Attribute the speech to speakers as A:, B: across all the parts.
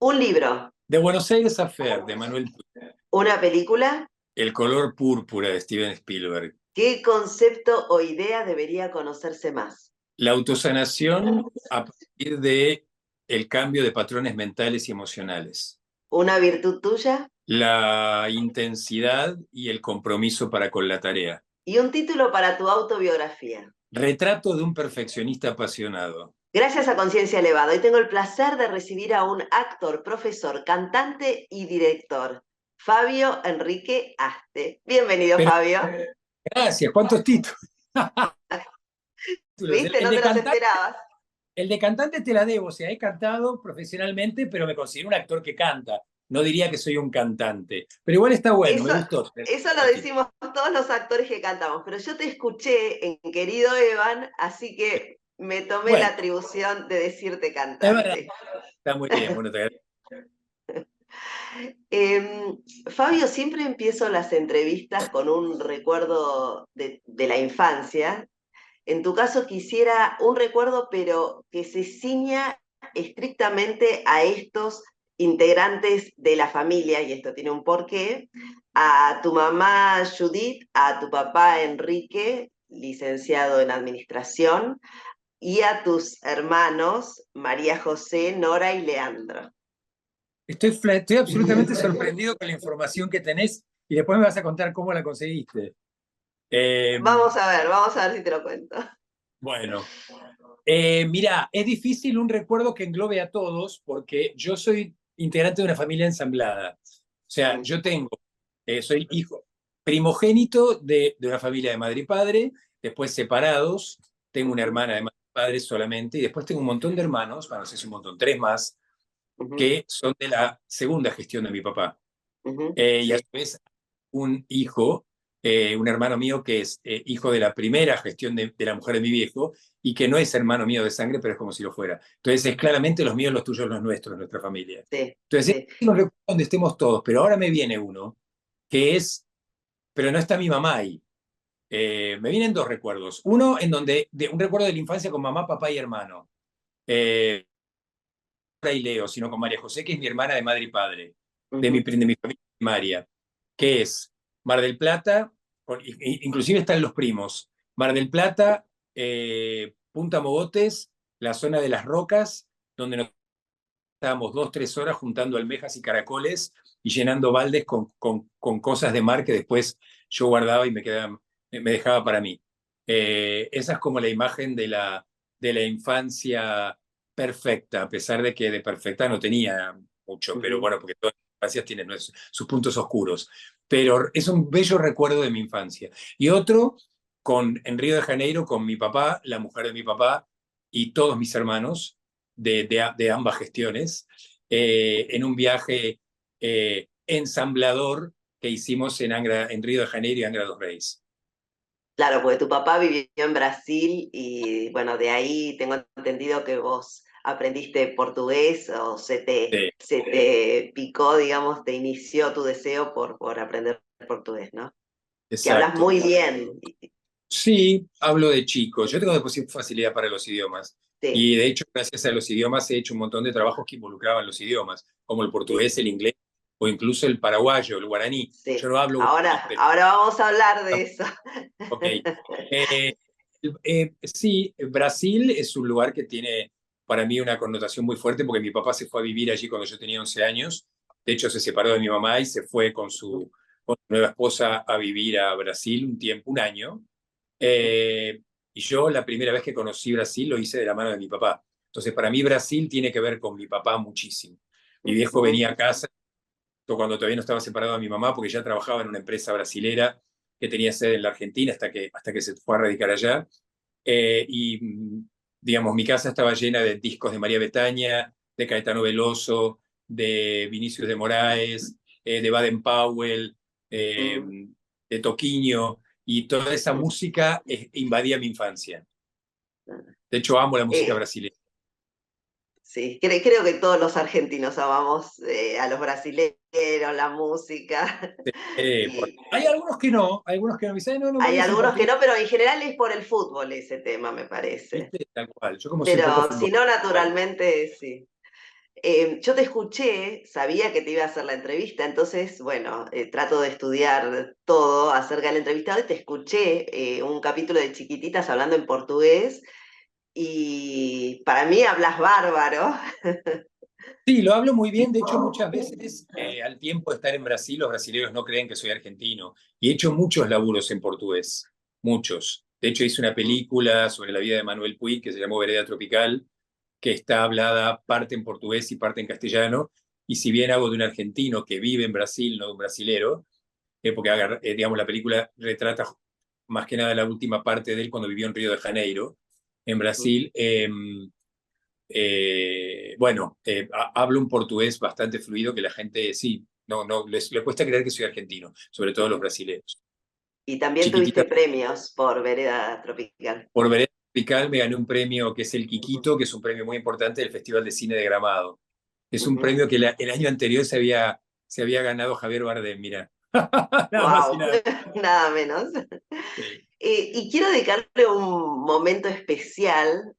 A: Un libro,
B: De Buenos Aires a Fer, de Manuel Puig.
A: una película.
B: El color púrpura, de Steven Spielberg.
A: ¿Qué concepto o idea debería conocerse más?
B: La autosanación a partir de el cambio de patrones mentales y emocionales.
A: ¿Una virtud tuya?
B: La intensidad y el compromiso para con la tarea.
A: Y un título para tu autobiografía.
B: Retrato de un perfeccionista apasionado.
A: Gracias a Conciencia Elevada, hoy tengo el placer de recibir a un actor, profesor, cantante y director, Fabio Enrique Aste. Bienvenido,
B: Pero
A: Fabio.
B: gracias, ¿cuántos títulos?
A: ¿Viste?
B: El
A: No
B: de
A: te los
B: cantante,
A: esperabas.
B: el de cantante te la debo, o sea, he cantado profesionalmente, pero me considero un actor que canta. No diría que soy un cantante, pero igual está bueno, me
A: Eso,
B: gustó.
A: eso lo decimos todos los actores que cantamos, pero yo te escuché en Querido Evan, así que me tomé la
B: Bueno,
A: atribución de decirte
B: es verdad,
A: cantante.
B: está muy bien. Bueno, te agradezco.
A: Fabio, siempre empiezo las entrevistas con un recuerdo de la infancia. En tu caso quisiera un recuerdo, pero que se ciña estrictamente a estos integrantes de la familia, y esto tiene un porqué, a tu mamá Judith, a tu papá Enrique, licenciado en administración, y a tus hermanos María José, Nora y Leandro.
B: Estoy absolutamente sorprendido con la información que tenés y después me vas a contar cómo la conseguiste. Eh,
A: Vamos a ver si te lo cuento.
B: bueno, Mirá, es difícil un recuerdo que englobe a todos porque yo soy integrante de una familia ensamblada. O sea,
A: Mm.
B: soy hijo primogénito de una familia de madre y padre, después separados, tengo una
A: Ujú,
B: hermana de madre y padre solamente, y después tengo un montón de hermanos, bueno, no sé si un montón, tres más,
A: ujú,
B: que son de la segunda gestión de mi papá. Y a
A: sí.
B: su vez un hijo, un hermano mío que es hijo de la primera gestión de la mujer de mi viejo y que no es hermano mío de sangre, pero es como si lo fuera. Entonces es claramente los míos, los tuyos, los nuestros, nuestra familia.
A: Sí,
B: Entonces
A: sí.
B: es un recuerdo donde estemos todos, pero ahora me viene uno que es, pero no está mi mamá ahí. Me vienen dos recuerdos. Uno en donde, un recuerdo de la infancia con mamá, papá y hermano. Y Leo, sino con María José, que es mi hermana de madre y padre,
A: Ujú.
B: de mi familia primaria, que es Mar del Plata, inclusive están los primos, Mar del Plata, Punta Mogotes, la zona de las rocas, donde nos estábamos 2, 3 horas juntando almejas y caracoles y llenando baldes con cosas de mar que después yo guardaba y me dejaba para mí. Esa es como la imagen de la infancia perfecta, a pesar de que de perfecta no tenía mucho, pero
A: Ujú.
B: bueno, porque todas las infancias tienen sus puntos oscuros. Pero es un bello recuerdo de mi infancia. Y otro en Río de Janeiro con mi papá, la mujer de mi papá y todos mis hermanos de ambas gestiones, en un viaje ensamblador que hicimos en Río de Janeiro y Angra dos Reis.
A: Claro, porque tu papá vivió en Brasil y bueno, de ahí tengo entendido que vos aprendiste portugués o
B: Sí,
A: se te picó, digamos, te inició tu deseo por aprender portugués, ¿no? Que hablas
B: exacto.
A: muy bien.
B: Sí, hablo de chico. Yo tengo de por sí facilidad para los idiomas.
A: Sí,
B: Y de hecho, gracias a los idiomas he hecho un montón de trabajos que involucraban los idiomas, como el
A: sí,
B: portugués, el inglés o incluso el paraguayo, el guaraní. Yo
A: sí.
B: no hablo guaraní, pero
A: Ahora vamos a hablar de eso.
B: ok. Sí, Brasil es un lugar que tiene para mí una connotación muy fuerte porque mi papá se fue a vivir allí cuando yo tenía 11 años. De hecho, se separó de mi mamá y se fue con su nueva esposa a vivir a Brasil un tiempo, un año. Eh, y yo la primera vez que conocí Brasil lo hice de la mano de mi papá. Entonces, para mí Brasil tiene que ver con mi papá muchísimo. Mi viejo venía a casa cuando todavía no estaba separado de mi mamá, porque ya trabajaba en una empresa brasilera que tenía sede en la Argentina hasta que se fue a radicar allá. Digamos, mi casa estaba llena de discos de María Bethânia, de Caetano Veloso, de Vinicius de Moraes, de Baden Powell, eh,
A: Ujú.
B: de Toquinho, y toda esa música invadía mi infancia. De hecho, amo la música
A: Eh,
B: brasileña.
A: sí, creo que todos los argentinos amamos a los brasileños, la música. Y
B: Hay algunos que no me dicen, no, no, me
A: hay
B: es
A: algunos que
B: simpático,
A: no, pero en general es por el fútbol ese tema, me parece.
B: ¿viste? Tal cual. Yo como soy poco
A: Pero si
B: fútbol.
A: no, naturalmente sí. Yo te escuché, sabía que te iba a hacer la entrevista, entonces, bueno, trato de estudiar todo acerca del entrevistado y te escuché un capítulo de Chiquititas hablando en portugués y para mí hablas bárbaro.
B: Sí, lo hablo muy bien. De hecho, muchas veces al tiempo de estar en Brasil, los brasileños no creen que soy argentino. Y he hecho muchos laburos en portugués, muchos. De hecho, hice una película sobre la vida de Manuel Puig que se llamó Vereda Tropical, que está hablada parte en portugués y parte en castellano. Y si bien hago de un argentino que vive en Brasil, no de un brasilero, porque digamos, la película retrata más que nada la última parte de él cuando vivió en Río de Janeiro, en Brasil. Bueno, hablo un portugués bastante fluido que la gente, sí, no, les cuesta creer que soy argentino, sobre todo los brasileños.
A: Y también
B: Chiquitita,
A: tuviste premios por Vereda Tropical.
B: por Vereda Tropical me gané un premio que es el Quiquito, que es un premio muy importante del Festival de Cine de Gramado. Es un premio que el año anterior se había ganado Javier Bardem, mira. Nada más y
A: Wow,
B: nada.
A: nada menos.
B: Sí.
A: Y quiero dedicarle un momento especial,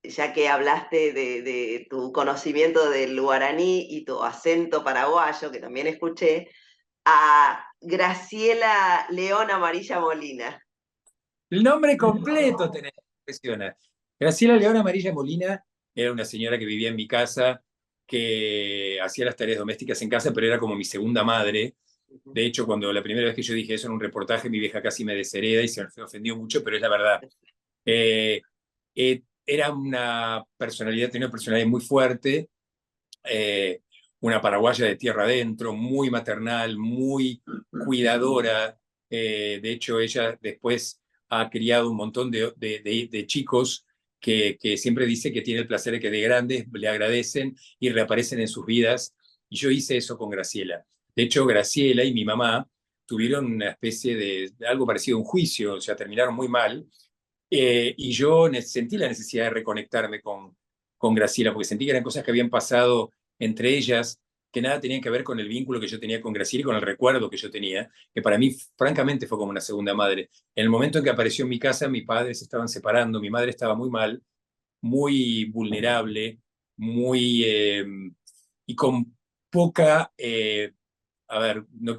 A: ya que hablaste de tu conocimiento del guaraní y tu acento paraguayo, que también escuché, a Graciela León Amarilla Molina.
B: El nombre completo tenés, impresiona. Graciela León Amarilla Molina era una señora que vivía en mi casa, que hacía las tareas domésticas en casa, pero era como mi segunda madre. De hecho, cuando la primera vez que yo dije eso en un reportaje, mi vieja casi me deshereda y se ofendió mucho, pero es la verdad. Era una personalidad, tenía una personalidad muy fuerte, eh, una paraguaya de tierra adentro, muy maternal, muy cuidadora. De hecho, ella después ha criado un montón de chicos que siempre dice que tiene el placer de que de grandes le agradecen y reaparecen en sus vidas. Y yo hice eso con Graciela. De hecho, Graciela y mi mamá tuvieron una especie de algo parecido a un juicio, o sea, terminaron muy mal. Y yo sentí la necesidad de reconectarme con Graciela, porque sentí que eran cosas que habían pasado entre ellas, que nada tenían que ver con el vínculo que yo tenía con Graciela y con el recuerdo que yo tenía, que para mí, francamente, fue como una segunda madre. En el momento en que apareció en mi casa, mis padres se estaban separando, mi madre estaba muy mal, muy vulnerable, muy... y con poca... a ver, no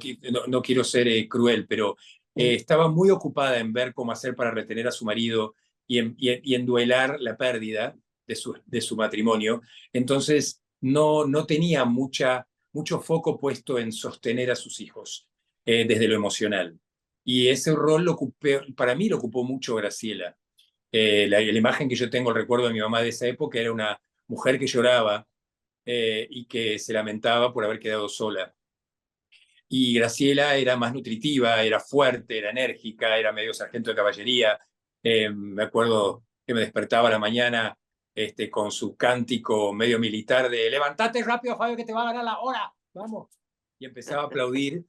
B: quiero ser cruel, pero estaba muy ocupada en ver cómo hacer para retener a su marido y en duelar la pérdida de su matrimonio. Entonces, no tenía mucho foco puesto en sostener a sus hijos desde lo emocional. Y ese rol para mí lo ocupó mucho Graciela. La imagen que yo tengo, el recuerdo de mi mamá de esa época, era una mujer que lloraba y que se lamentaba por haber quedado sola. Y Graciela era más nutritiva, era fuerte, era enérgica, era medio sargento de caballería. Me acuerdo que me despertaba a la mañana con su cántico medio militar de levantate rápido, Fabio, que te va a ganar la hora, vamos. Y empezaba a aplaudir,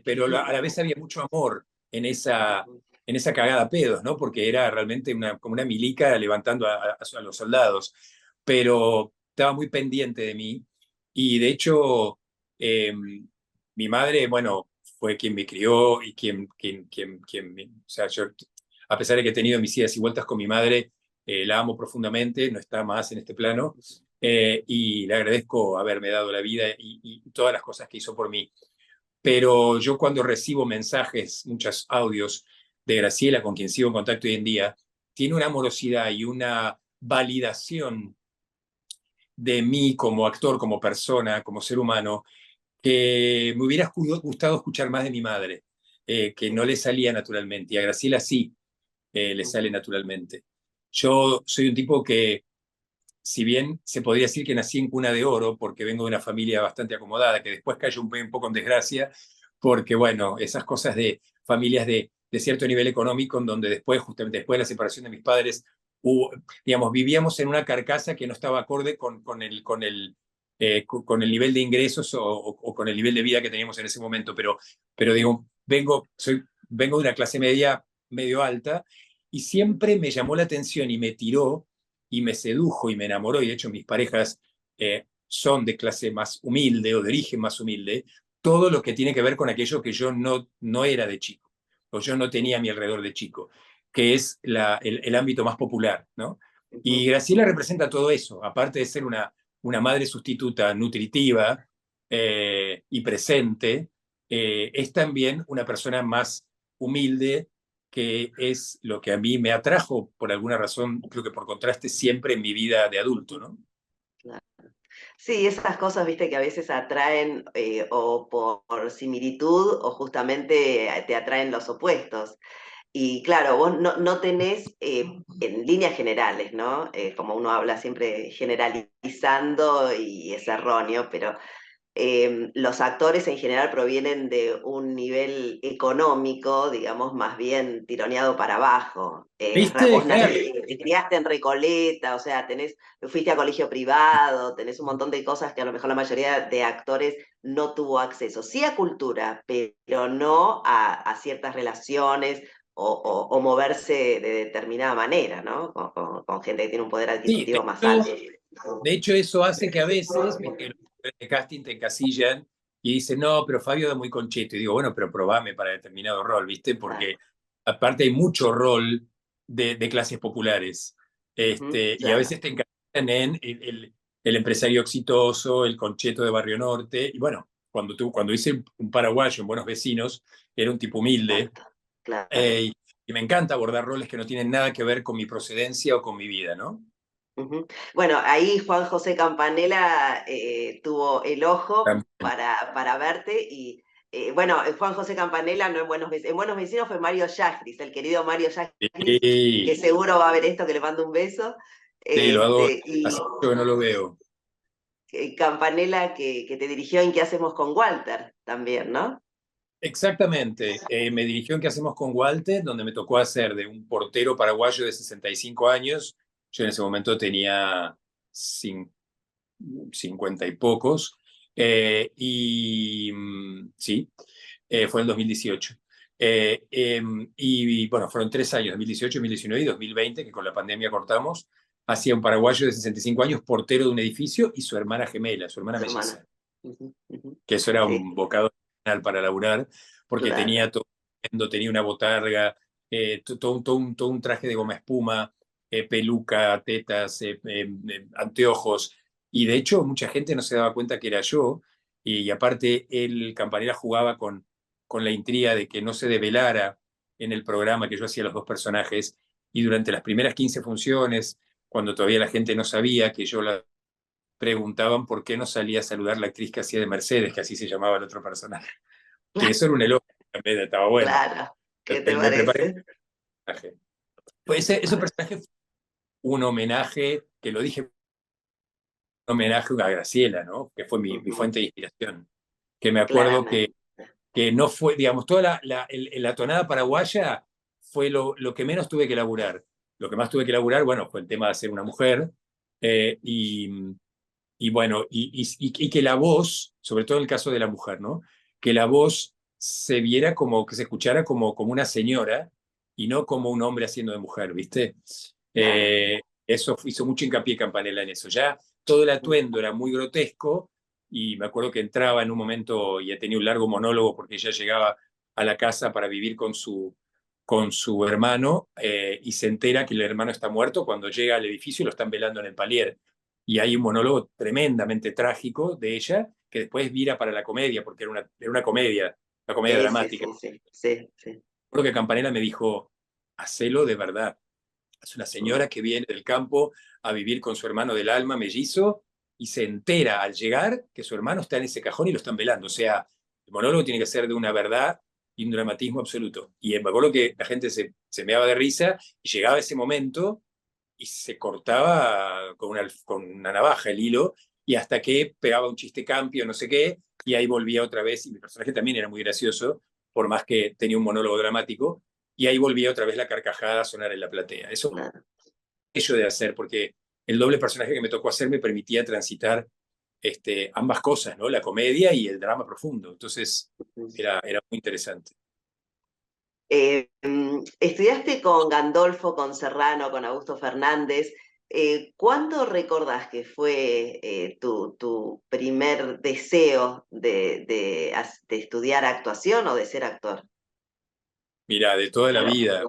B: pero a la vez había mucho amor en esa cagada a pedos, ¿no? Porque era realmente como una milica levantando a los soldados. Pero estaba muy pendiente de mí y de hecho... Eh, mi madre, bueno, fue quien me crió y o sea, yo, a pesar de que he tenido mis idas y vueltas con mi madre, la amo profundamente, no está más en este plano, y le agradezco haberme dado la vida y todas las cosas que hizo por mí. Pero yo cuando recibo mensajes, muchos audios de Graciela, con quien sigo en contacto hoy en día, tiene una amorosidad y una validación de mí como actor, como persona, como ser humano, que me hubiera gustado escuchar más de mi madre, que no le salía naturalmente, y a Graciela sí le sale naturalmente. Yo soy un tipo que, si bien se podría decir que nací en cuna de oro, porque vengo de una familia bastante acomodada, que después cayó un poco en desgracia, porque bueno, esas cosas de familias de cierto nivel económico, en donde después, justamente después de la separación de mis padres, digamos, vivíamos en una carcasa que no estaba acorde con el nivel de ingresos o con el nivel de vida que teníamos en ese momento, pero digo, vengo de una clase media medio alta y siempre me llamó la atención y me tiró y me sedujo y me enamoró, y de hecho mis parejas son de clase más humilde o de origen más humilde, todo lo que tiene que ver con aquello que yo no era de chico, o yo no tenía a mi alrededor de chico, que es el ámbito más popular, ¿no? Y Graciela representa todo eso, aparte de ser una madre sustituta nutritiva y presente, es también una persona más humilde, que es lo que a mí me atrajo por alguna razón, creo que por contraste, siempre en mi vida de adulto, ¿no?
A: Claro. Sí, esas cosas, viste, que a veces atraen o por similitud o justamente te atraen los opuestos. Y claro, vos no tenés, en líneas generales, ¿no? Como uno habla siempre generalizando y es erróneo, pero los actores en general provienen de un nivel económico, digamos, más bien tironeado para abajo.
B: ¿Viste?
A: Vos
B: Claro.
A: te criaste en Recoleta, o sea, fuiste a colegio privado, tenés un montón de cosas que a lo mejor la mayoría de actores no tuvo acceso. Sí a cultura, pero no a ciertas relaciones o moverse de determinada manera, ¿no? Con gente que tiene un poder
B: Sí,
A: adquisitivo más alto.
B: de hecho eso hace que a veces, viste, los de casting te encasillan y dicen, no, pero Fabio da muy concheto. Y digo, bueno, pero probame para determinado rol, ¿viste?
A: Claro.
B: Porque aparte hay mucho rol de clases populares.
A: Ujú,
B: Y a
A: claro.
B: veces te encasillan en el empresario exitoso, el concheto de Barrio Norte. Y bueno, cuando hice un paraguayo en Buenos Vecinos, era un tipo humilde.
A: Exacto, claro.
B: Y me encanta abordar roles que no tienen nada que ver con mi procedencia o con mi vida, ¿no?
A: Ujú. Bueno, ahí Juan José Campanella tuvo el ojo
B: También.
A: para verte y bueno, Juan José Campanella no en Buenos Vecinos fue Mario Yajris, el querido Mario Yajris, que
B: Sí,
A: seguro va a ver esto, que le mando un beso.
B: sí, lo adoro.
A: Y
B: Hace mucho que no lo veo.
A: Campanella que te dirigió en ¿Qué hacemos con Walter? También, ¿no?
B: Exactamente. Me dirigió en ¿Qué hacemos con Walter?, donde me tocó hacer de un portero paraguayo de 65 años. Yo en ese momento tenía 50 y pocos. Sí, fue en 2018. Y bueno, fueron 3 años, 2018, 2019 y 2020, que con la pandemia cortamos. Hacía un paraguayo de 65 años, portero de un edificio, y su hermana gemela, su hermana
A: Su hermana.
B: melliza,
A: Ujú, ujú.
B: que eso era
A: Sí,
B: un bocado final para laburar, porque
A: claro.
B: tenía una botarga, todo un traje de goma espuma, peluca, tetas, anteojos, y de hecho mucha gente no se daba cuenta que era yo, y aparte el Campanella jugaba con la intriga de que no se develara en el programa que yo hacía los dos personajes, y durante las primeras 15 funciones, cuando todavía la gente no sabía que yo la preguntaban por qué no salía a saludar la actriz que hacía de Mercedes, que así se llamaba el otro personaje. Que eso era un elogio, también estaba bueno.
A: Claro. ¿Qué te
B: Me preparé
A: parece?
B: un personaje. Pues ese personaje fue un homenaje, que lo dije, un homenaje a Graciela, ¿no? Que fue mi
A: Ujú,
B: fuente de inspiración. Que me acuerdo
A: claramente.
B: que no fue, digamos, toda la tonada paraguaya fue lo que menos tuve que laburar. Lo que más tuve que laburar, bueno, fue el tema de ser una mujer. eh, y, y bueno, y que la voz, sobre todo en el caso de la mujer, ¿no? Que la voz se viera como, que se escuchara como una señora y no como un hombre haciendo de mujer, ¿viste?
A: Claro.
B: Eso hizo mucho hincapié Campanella en eso. Ya todo el atuendo era muy grotesco y me acuerdo que entraba en un momento y tenía un largo monólogo porque ella llegaba a la casa para vivir con su hermano, y se entera que el hermano está muerto cuando llega al edificio y lo están velando en el palier. Y hay un monólogo tremendamente trágico de ella que después vira para la comedia, porque era una comedia
A: Sí, sí,
B: dramática.
A: sí, sí, sí, sí.
B: Creo que Campanella me dijo, hacelo de verdad. Es una
A: Mm,
B: señora que viene del campo a vivir con su hermano del alma, mellizo, y se entera al llegar que su hermano está en ese cajón y lo están velando. O sea, el monólogo tiene que ser de una verdad y un dramatismo absoluto. Y me acuerdo que la gente se meaba de risa y llegaba ese momento y se cortaba con una navaja el hilo, y hasta que pegaba un chiste campio, no sé qué, y ahí volvía otra vez, y mi personaje también era muy gracioso, por más que tenía un monólogo dramático, y ahí volvía otra vez la carcajada a sonar en la platea. Eso
A: claro.
B: ello de hacer, porque el doble personaje que me tocó hacer me permitía transitar ambas cosas, ¿no? La comedia y el drama profundo. Entonces era muy interesante.
A: Estudiaste con Gandolfo, con Serrano, con Augusto Fernández. ¿Cuándo recordás que fue tu primer deseo de estudiar actuación o de ser actor?
B: Mira, de toda la vida.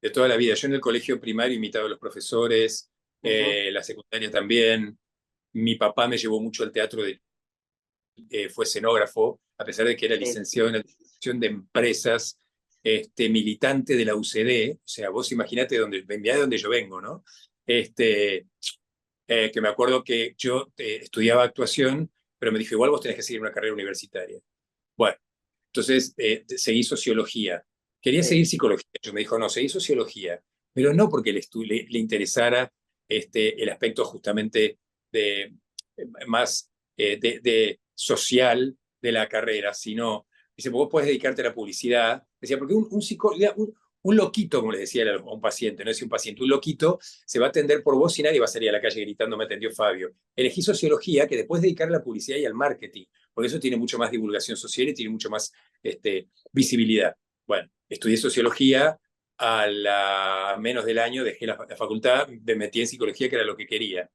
B: Yo en el colegio primario imitaba a los profesores,
A: Ujú,
B: la secundaria también. Mi papá me llevó mucho al teatro, fue escenógrafo, a pesar de que era
A: Sí,
B: licenciado en Administración de Empresas, militante de la UCD, o sea, vos imaginate de donde yo vengo, ¿no? Este, que me acuerdo que yo estudiaba actuación, pero me dijo, igual vos tenés que seguir una carrera universitaria. Bueno, entonces seguí sociología. Quería
A: sí.
B: seguir psicología. Yo me dijo, no, seguí sociología, pero no porque le interesara el aspecto justamente de, más de social de la carrera, sino, dice, vos podés dedicarte a la publicidad. Decía, porque un loquito, como les decía a un paciente, no es un paciente, un loquito se va a atender por vos y nadie va a salir a la calle gritando, me atendió Fabio. Elegí sociología, que después dedicar a la publicidad y al marketing, porque eso tiene mucho más divulgación social y tiene mucho más visibilidad. Bueno, estudié sociología, menos del año dejé la facultad, me metí en psicología, que era lo que quería.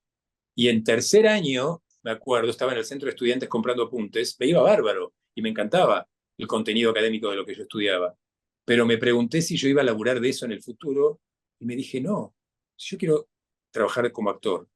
B: Y en tercer año, me acuerdo, estaba en el centro de estudiantes comprando apuntes, me iba bárbaro y me encantaba el contenido académico de lo que yo estudiaba. Pero me pregunté si yo iba a laburar de eso en el futuro y me dije, no, yo quiero trabajar como actor.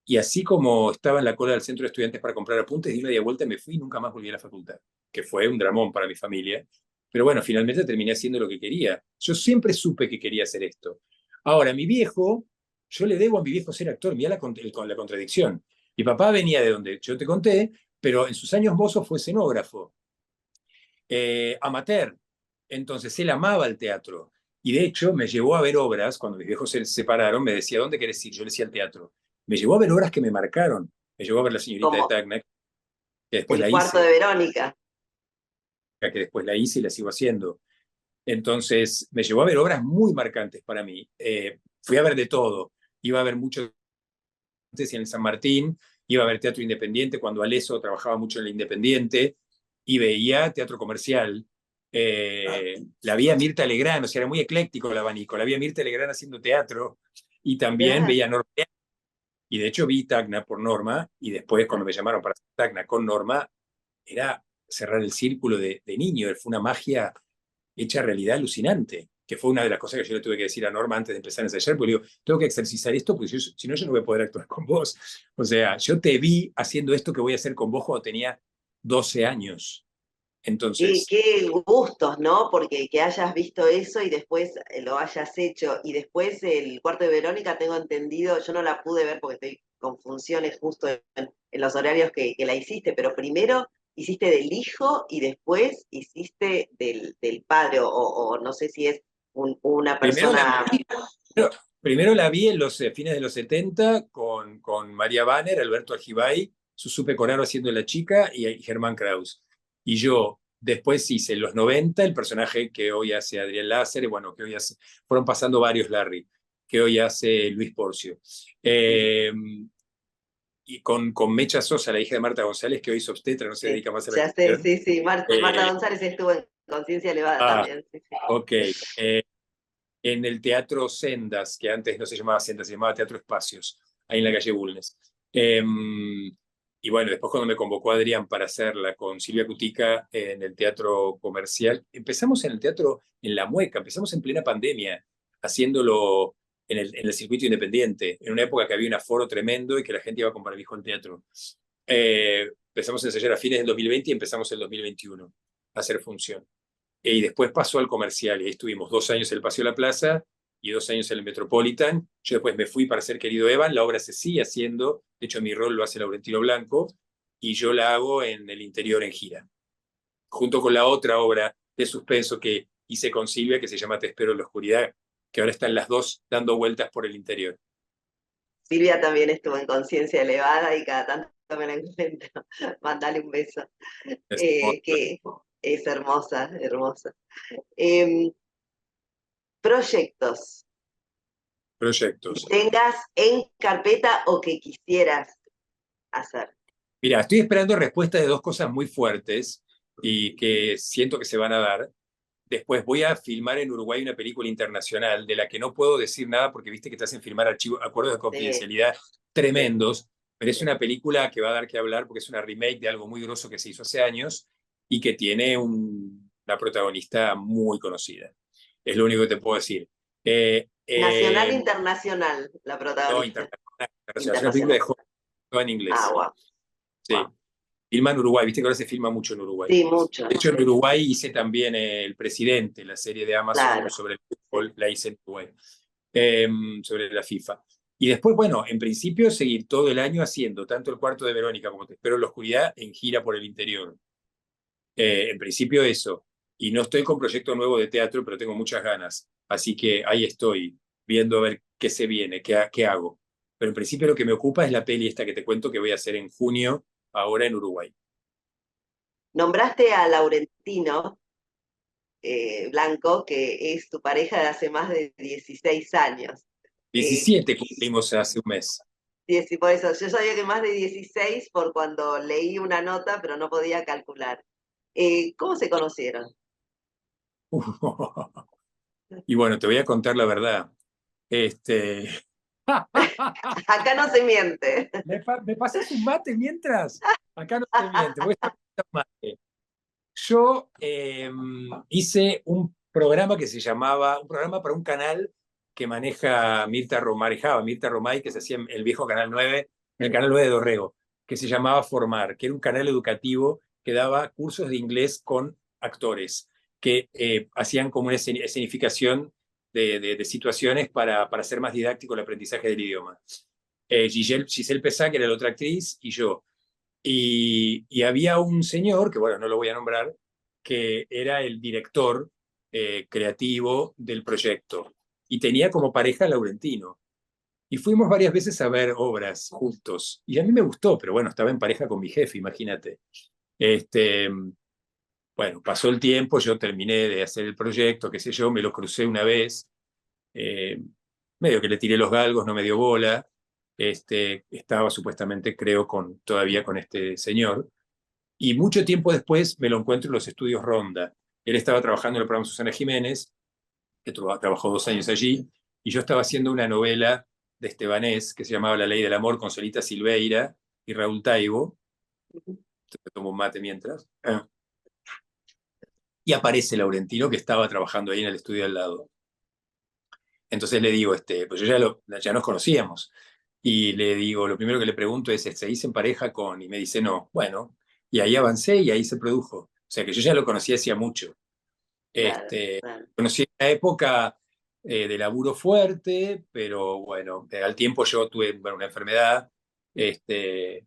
B: Y así como estaba en la cola del centro de estudiantes para comprar apuntes, di media vuelta y me fui y nunca más volví a la facultad, que fue un dramón para mi familia. Pero bueno, finalmente terminé haciendo lo que quería. Yo siempre supe que quería hacer esto. Ahora, mi viejo, yo le debo a mi viejo ser actor, mira la contradicción. Mi papá venía de donde yo te conté, pero en sus años mozos fue escenógrafo, amateur. Entonces él amaba el teatro. Y de hecho me llevó a ver obras, cuando mis viejos se separaron, me decía, ¿dónde querés ir? Yo le decía al teatro. Me llevó a ver obras que me marcaron. Me llevó a ver La señorita de
A: Como
B: Tacna, que después
A: el
B: la
A: cuarto de
B: hice,
A: Verónica.
B: que después la hice y la sigo haciendo. Entonces me llevó a ver obras muy marcantes para mí. Fui a ver de todo. Iba a ver mucho en el San Martín, iba a ver teatro independiente cuando Aleso trabajaba mucho en el Independiente y veía teatro comercial. La vi a Mirta Legrand, o sea, era muy ecléctico el abanico. La vi a Mirta Legrand haciendo teatro y también
A: Mirá,
B: veía Norma. Y de hecho vi Tacna por Norma y después cuando me llamaron para hacer Tacna con Norma, era cerrar el círculo de niño. Fue una magia hecha realidad alucinante, que fue una de las cosas que yo le tuve que decir a Norma antes de empezar a ensayar, porque le digo, tengo que exercitar esto, porque si no yo no voy a poder actuar con vos. O sea, yo te vi haciendo esto que voy a hacer con vos cuando tenía 12 años. Entonces,
A: qué gustos, ¿no? Porque que hayas visto eso y después lo hayas hecho. Y después el cuarto de Verónica, tengo entendido, yo no la pude ver porque estoy con funciones justo en los horarios que la hiciste, pero primero hiciste del hijo y después hiciste del padre, o no sé si es una
B: primero la,
A: persona.
B: primero, primero la vi en los fines de los 70 con María Banner, Alberto Ajibay, Susupe Coraro haciendo la chica y Germán Kraus. Y yo después hice en los 90 el personaje que hoy hace Adrián Láser, y bueno, que hoy hace, fueron pasando varios Larry, que hoy hace Luis Porcio. Y con Mecha Sosa, la hija de Marta González, que hoy es obstetra, no se
A: Sí,
B: dedica más a la
A: ya sé,
B: actuación.
A: sí, sí. Marta
B: Eh,
A: González estuvo en Conciencia Elevada
B: ah,
A: también. Sí, sí.
B: ok. En el Teatro Sendas, que antes no se llamaba Sendas, se llamaba Teatro Espacios, ahí en la calle Bulnes. Y bueno, después cuando me convocó Adrián para hacerla con Silvia Cutica en el Teatro Comercial, empezamos en el teatro en La Mueca, empezamos en plena pandemia, haciéndolo en el circuito independiente, en una época que había un aforo tremendo y que la gente iba con barbijo al teatro. Empezamos a ensayar a fines del 2020 y empezamos el 2021 a hacer función. Y después pasó al comercial, y ahí estuvimos 2 años en el Paseo de la Plaza y 2 años en el Metropolitan. Yo después me fui para ser Querido Evan, la obra se sigue haciendo, de hecho mi rol lo hace Laurentino Blanco, y yo la hago en el interior en gira, junto con la otra obra de suspenso que hice con Silvia, que se llama Te espero en la oscuridad, que ahora están las dos dando vueltas por el interior.
A: Silvia también estuvo en Conciencia Elevada y cada tanto me la encuentro. Mandale un beso. Que es hermosa, hermosa. Em, Proyectos que
B: Proyectos.
A: tengas en carpeta o que quisieras hacer.
B: Mira, estoy esperando respuesta de dos cosas muy fuertes y que siento que se van a dar. Después voy a filmar en Uruguay una película internacional de la que no puedo decir nada porque viste que te hacen firmar acuerdos de
A: Sí,
B: confidencialidad
A: sí,
B: tremendos, pero es
A: sí.
B: una película que va a dar que hablar porque es una remake de algo muy grosso que se hizo hace años y que tiene una protagonista muy conocida. Es lo único que te puedo decir.
A: Nacional, internacional, la
B: No,
A: protagonista.
B: internacional. Es una película de
A: Internacional.
B: Hollywood todo en
A: Ah,
B: inglés.
A: wow,
B: Sí.
A: wow.
B: Filma en Uruguay, viste que ahora se filma mucho en Uruguay.
A: Sí, mucho,
B: De hecho, en Uruguay hice también El Presidente, la serie de Amazon
A: claro.
B: sobre el
A: Sí.
B: fútbol, la hice en Uruguay, sobre la FIFA. Y después, bueno, en principio seguir todo el año haciendo tanto El Cuarto de Verónica como Te espero en la oscuridad en gira por el interior. En principio eso. Y no estoy con proyecto nuevo de teatro, pero tengo muchas ganas. Así que ahí estoy, viendo a ver qué se viene, qué hago. Pero en principio lo que me ocupa es la peli esta que te cuento que voy a hacer en junio, ahora en Uruguay.
A: Nombraste a Laurentino Blanco, que es tu pareja de hace más de 16 años. Eh,
B: 17 cumplimos hace un mes.
A: por eso, yo sabía que más de 16 por cuando leí una nota, pero no podía calcular. ¿Cómo se conocieron?
B: Y bueno, te voy a contar la verdad. Este...
A: Acá no se miente.
B: ¿Me pasas un mate mientras? Acá no se miente. Voy a estar un mate. Yo hice un programa que se llamaba, un programa para un canal que manejaba Mirta Romay, que se hacía en el viejo Canal 9, en el Canal 9 de Dorrego, que se llamaba Formar, que era un canal educativo que daba cursos de inglés con actores, que hacían como una escenificación de situaciones para hacer más didáctico el aprendizaje del idioma. Giselle Pesá, que era la otra actriz, y yo. Y había un señor, que bueno, no lo voy a nombrar, que era el director creativo del proyecto y tenía como pareja a Laurentino. Y fuimos varias veces a ver obras juntos. Y a mí me gustó, pero bueno, estaba en pareja con mi jefe, imagínate. Este, bueno, pasó el tiempo, yo terminé de hacer el proyecto, qué sé yo, me lo crucé una vez, eh, medio que le tiré los galgos, no me dio bola. Estaba supuestamente, creo, todavía con este señor. Y mucho tiempo después me lo encuentro en los estudios Ronda. Él estaba trabajando en el programa Susana Jiménez, que trabajó 2 años allí, y yo estaba haciendo una novela de Estebanés que se llamaba La Ley del Amor con Solita Silveira y Raúl Taibo. Te tomo un mate mientras. Y aparece Laurentino que estaba trabajando ahí en el estudio al lado. Entonces le digo, pues ya nos conocíamos. Y le digo, lo primero que le pregunto es, ¿se dice en pareja con? Y me dice, no. Bueno, y ahí avancé y ahí se produjo. O sea que yo ya lo conocía hacía mucho.
A: Claro,
B: Este,
A: claro.
B: Conocí una época de laburo fuerte, pero bueno, al tiempo yo tuve bueno, una enfermedad que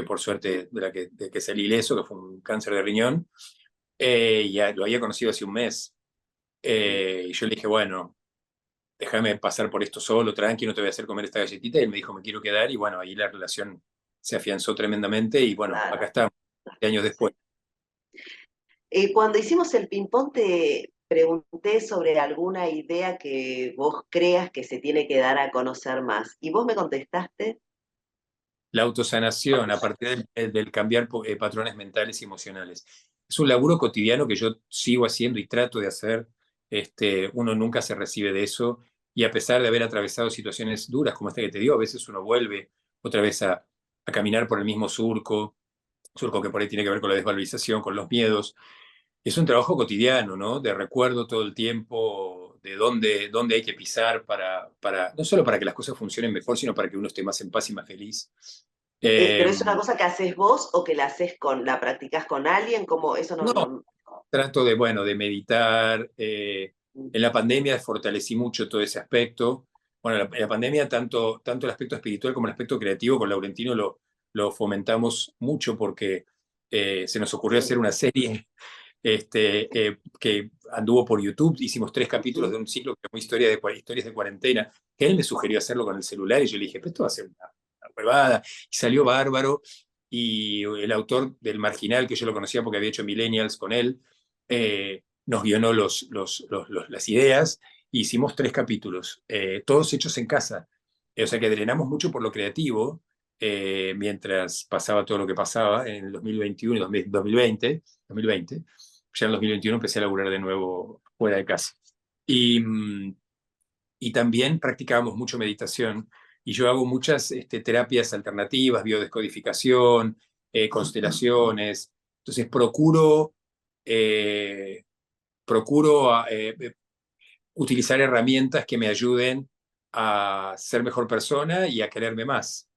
B: por suerte de que salí ileso, que fue un cáncer de riñón, y ya lo había conocido hace un mes. Y yo le dije, bueno, déjame pasar por esto solo, tranqui, no te voy a hacer comer esta galletita. Y él me dijo, me quiero quedar, y bueno, ahí la relación se afianzó tremendamente, y bueno, acá
A: Claro.
B: estamos, años
A: Sí.
B: después.
A: Cuando hicimos el ping-pong te pregunté sobre alguna idea que vos creas que se tiene que dar a conocer más. Y vos me contestaste,
B: La autosanación a partir del cambiar patrones mentales y emocionales. Es un laburo cotidiano que yo sigo haciendo y trato de hacer. Uno nunca se recibe de eso y a pesar de haber atravesado situaciones duras como esta que te digo, a veces uno vuelve otra vez a caminar por el mismo surco que por ahí tiene que ver con la desvalorización, con los miedos. Es un trabajo cotidiano, ¿no? De recuerdo todo el tiempo, de dónde hay que pisar no solo para que las cosas funcionen mejor, sino para que uno esté más en paz y más feliz.
A: pero es una
B: Eh,
A: cosa que haces vos o que la practicás con alguien, como eso no,
B: no,
A: no.
B: trato bueno, de meditar. En la pandemia fortalecí mucho todo ese aspecto. Bueno, en la pandemia tanto el aspecto espiritual como el aspecto creativo con Laurentino lo fomentamos mucho porque se nos ocurrió hacer
A: Sí.
B: una serie que anduvo por YouTube. Hicimos 3 capítulos de un ciclo que llamó Historias de Cuarentena, que él me sugirió hacerlo con el celular y yo le dije, pero esto va a ser una huevada. Y salió bárbaro. Y el autor del Marginal, que yo lo conocía porque había hecho Millennials con él, nos guionó las ideas e hicimos 3 capítulos, todos hechos en casa. O sea que drenamos mucho por lo creativo mientras pasaba todo lo que pasaba en el 2021 y 2020. Ya en el 2021 empecé a laburar de nuevo fuera de casa. Y, y también practicábamos mucho meditación. Y yo hago muchas terapias alternativas, biodescodificación, constelaciones. Entonces eh, procuro utilizar herramientas que me ayuden a ser mejor persona y a quererme más.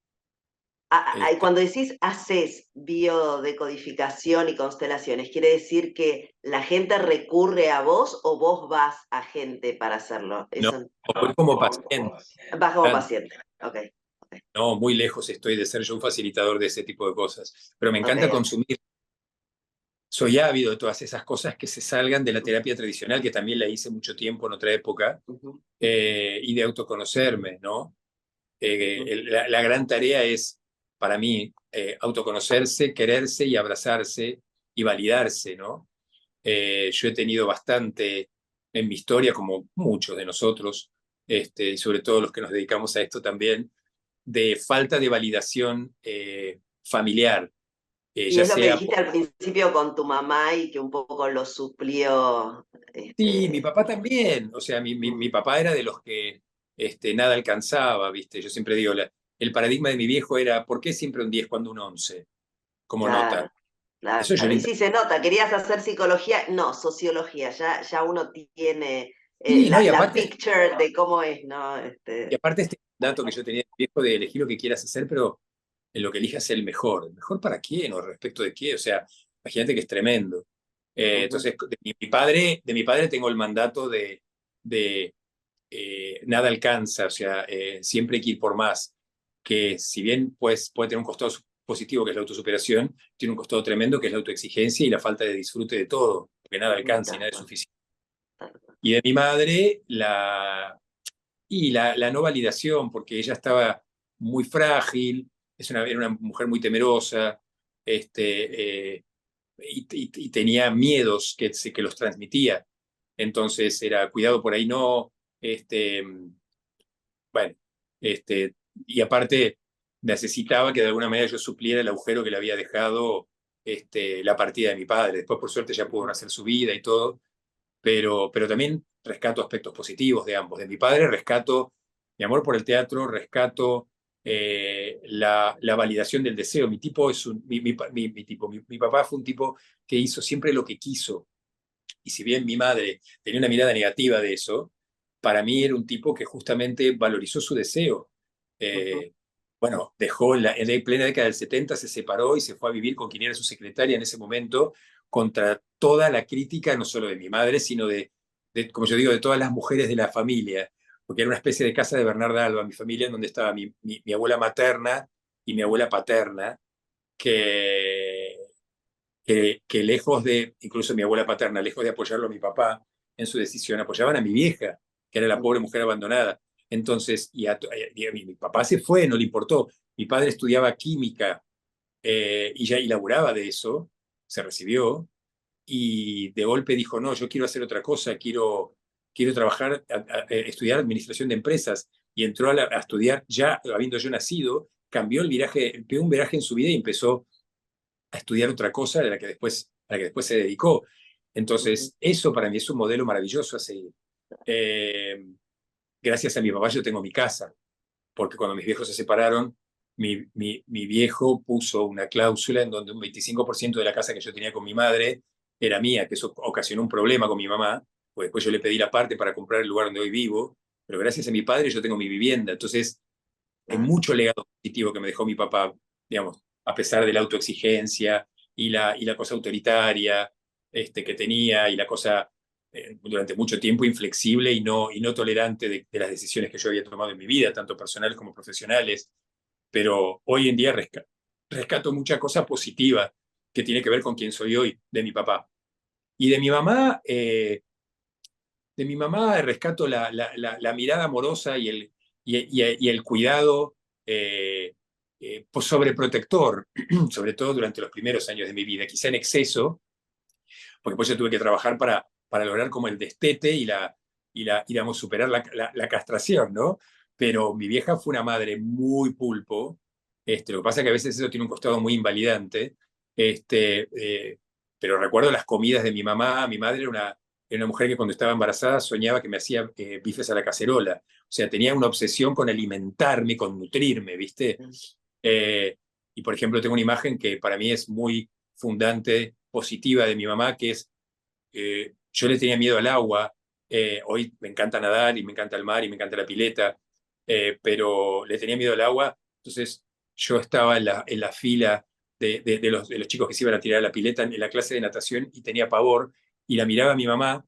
B: Este,
A: Cuando decís haces biodecodificación y constelaciones, ¿quiere decir que la gente recurre a vos o vos vas a gente para hacerlo?
B: no,
A: Eso,
B: voy como paciente,
A: vas como paciente. Ok, ok,
B: no, muy lejos estoy de ser yo un facilitador de ese tipo de cosas, pero me
A: ok,
B: encanta
A: ok.
B: consumir. Soy ávido de todas esas cosas que se salgan de la terapia tradicional, que también la hice mucho tiempo en otra época,
A: Ujú,
B: y de autoconocerme, ¿no?
A: ujú.
B: La gran tarea es, para mí, autoconocerse, quererse y abrazarse y validarse, ¿no? Yo he tenido bastante en mi historia, como muchos de nosotros, y sobre todo los que nos dedicamos a esto también, de falta de validación familiar,
A: Y
B: ya
A: es lo que
B: sea
A: dijiste al principio con tu mamá y que un poco lo suplió.
B: sí, mi papá también. O sea, mi papá era de los que nada alcanzaba, ¿viste? Yo siempre digo, el paradigma de mi viejo era, ¿por qué siempre un 10 cuando un 11 como nota?
A: Claro, claro.
B: Eso yo lo
A: Y sí se nota, querías hacer psicología, no, sociología, ya uno tiene
B: sí, ¿no?
A: la picture de cómo es, ¿no?
B: Y aparte este dato que yo tenía de mi viejo de elegir lo que quieras hacer, pero en lo que elijas es el mejor. ¿El mejor para quién o respecto de qué? O sea, imagínate que es tremendo.
A: Ujú.
B: Entonces, de mi padre tengo el mandato de nada alcanza, o sea, siempre hay que ir por más, que si bien pues, puede tener un costado positivo, que es la autosuperación, tiene un costado tremendo, que es la autoexigencia y la falta de disfrute de todo, porque nada
A: Ujú,
B: alcanza y
A: tal
B: nada es
A: cual,
B: suficiente.
A: tal cual.
B: Y de mi madre, la no validación, porque ella estaba muy frágil, era una mujer muy temerosa, y tenía miedos que los transmitía. Entonces era cuidado por ahí no, este, bueno, y aparte necesitaba que de alguna manera yo supliera el agujero que le había dejado la partida de mi padre. Después, por suerte, ya pudo hacer su vida y todo, pero también rescato aspectos positivos de ambos. De mi padre rescato mi amor por el teatro, rescato la validación del deseo. Mi tipo es mi papá fue un tipo que hizo siempre lo que quiso. Y si bien mi madre tenía una mirada negativa de eso, para mí era un tipo que justamente valorizó su deseo.
A: Ujú.
B: Eh, bueno, dejó en la plena década del 70, se separó y se fue a vivir con quien era su secretaria en ese momento, contra toda la crítica, no solo de mi madre, sino como yo digo, de todas las mujeres de la familia, porque era una especie de casa de Bernarda Alba, mi familia, en donde estaba mi abuela materna y mi abuela paterna, que que lejos de, incluso mi abuela paterna, lejos de apoyarlo a mi papá en su decisión, apoyaban a mi vieja, que era la pobre mujer abandonada. Entonces, mi papá se fue, no le importó. Mi padre estudiaba química y laburaba de eso, se recibió y de golpe dijo, no, yo quiero hacer otra cosa, quiero trabajar, estudiar administración de empresas. Y entró a estudiar ya habiendo yo nacido, cambió el viraje, pegó un viraje en su vida y empezó a estudiar otra cosa a la que después se dedicó.
A: Ujú.
B: Entonces, eso para mí es un modelo maravilloso a seguir. Eh, Gracias a mi papá yo tengo mi casa, porque cuando mis viejos se separaron, mi viejo puso una cláusula en donde un 25% de la casa que yo tenía con mi madre era mía, que eso ocasionó un problema con mi mamá, pues después yo le pedí la parte para comprar el lugar donde hoy vivo, pero gracias a mi padre yo tengo mi vivienda. Entonces, hay
A: Claro.
B: mucho legado positivo que me dejó mi papá, digamos, a pesar de la autoexigencia y la cosa autoritaria que tenía y la cosa durante mucho tiempo inflexible y no tolerante de las decisiones que yo había tomado en mi vida, tanto personales como profesionales. Pero hoy en día rescato mucha cosa positiva que tiene que ver con quién soy hoy, de mi papá. Y de mi mamá rescato la mirada amorosa y el cuidado pues sobreprotector, sobre todo durante los primeros años de mi vida, quizá en exceso, porque pues yo tuve que trabajar para lograr como el destete digamos, superar la castración, ¿no? Pero mi vieja fue una madre muy pulpo, lo que pasa es que a veces eso tiene un costado muy invalidante, pero recuerdo las comidas de mi madre era una mujer que cuando estaba embarazada soñaba que me hacía bifes a la cacerola, o sea, tenía una obsesión con alimentarme, con nutrirme, ¿viste? Eh, y por ejemplo, tengo una imagen que para mí es muy fundante, positiva de mi mamá, que es, yo le tenía miedo al agua, hoy me encanta nadar y me encanta el mar y me encanta la pileta, pero le tenía miedo al agua, entonces yo estaba en la fila de los chicos que se iban a tirar a la pileta en la clase de natación y tenía pavor, y la miraba a mi mamá,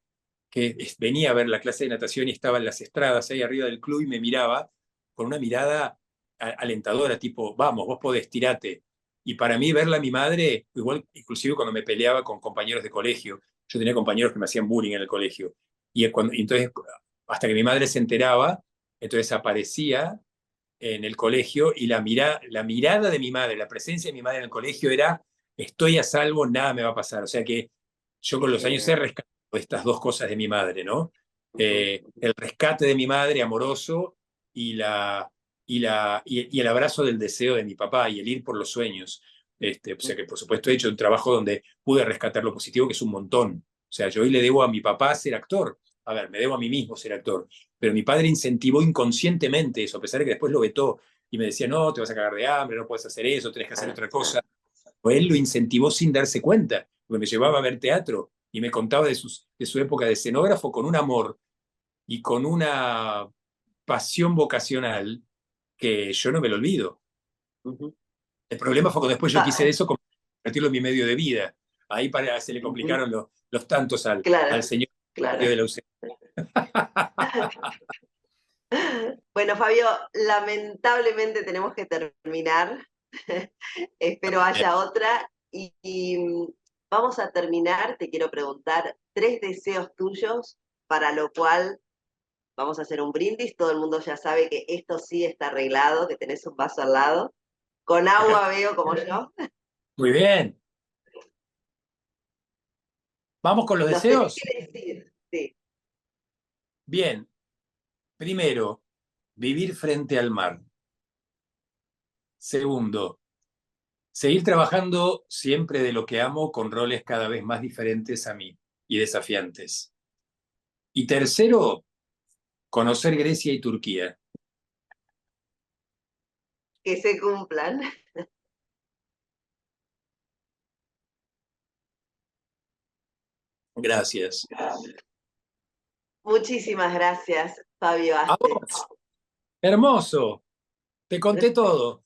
B: que venía a ver la clase de natación y estaba en las estradas ahí arriba del club y me miraba con una mirada alentadora, tipo, vamos, vos podés, tirate. Y para mí verla a mi madre, igual, inclusive cuando me peleaba con compañeros de colegio, yo tenía compañeros que me hacían bullying en el colegio, y entonces, hasta que mi madre se enteraba, entonces aparecía en el colegio y la mirada de mi madre, la presencia de mi madre en el colegio era, estoy a salvo, nada me va a pasar. O sea que yo con los años he rescatado estas dos cosas de mi madre, ¿no? El rescate de mi madre amoroso y, y el abrazo del deseo de mi papá y el ir por los sueños. O sea que por supuesto he hecho un trabajo donde pude rescatar lo positivo, que es un montón. O sea, yo hoy le debo a mi papá ser actor. A ver, me debo a mí mismo ser actor, pero mi padre incentivó inconscientemente eso, a pesar de que después lo vetó y me decía, no, te vas a cagar de hambre, no puedes hacer eso, tenés que hacer otra cosa. O él lo incentivó sin darse cuenta, porque me llevaba a ver teatro y me contaba de su época de escenógrafo con un amor y con una pasión vocacional que yo no me lo olvido. El problema fue cuando después yo quise eso, convertirlo en mi medio de vida. Ahí se le complicaron los tantos al
A: Claro,
B: señor
A: claro.
B: de la UCE.
A: Bueno, Fabio, lamentablemente tenemos que terminar. Espero haya otra. Vamos a terminar. Te quiero preguntar 3 deseos tuyos, para lo cual vamos a hacer un brindis. Todo el mundo ya sabe que esto sí está arreglado, que tenés un vaso al lado. Con agua veo como yo.
B: Muy bien. ¿Vamos con los
A: Los tenés
B: deseos?
A: que decir. Sí.
B: Bien. Primero, vivir frente al mar. Segundo, seguir trabajando siempre de lo que amo con roles cada vez más diferentes a mí y desafiantes. Y tercero, conocer Grecia y Turquía.
A: Que se cumplan.
B: Gracias.
A: Muchísimas gracias, Fabio
B: A
A: Astes.
B: vos. Hermoso. Te conté todo.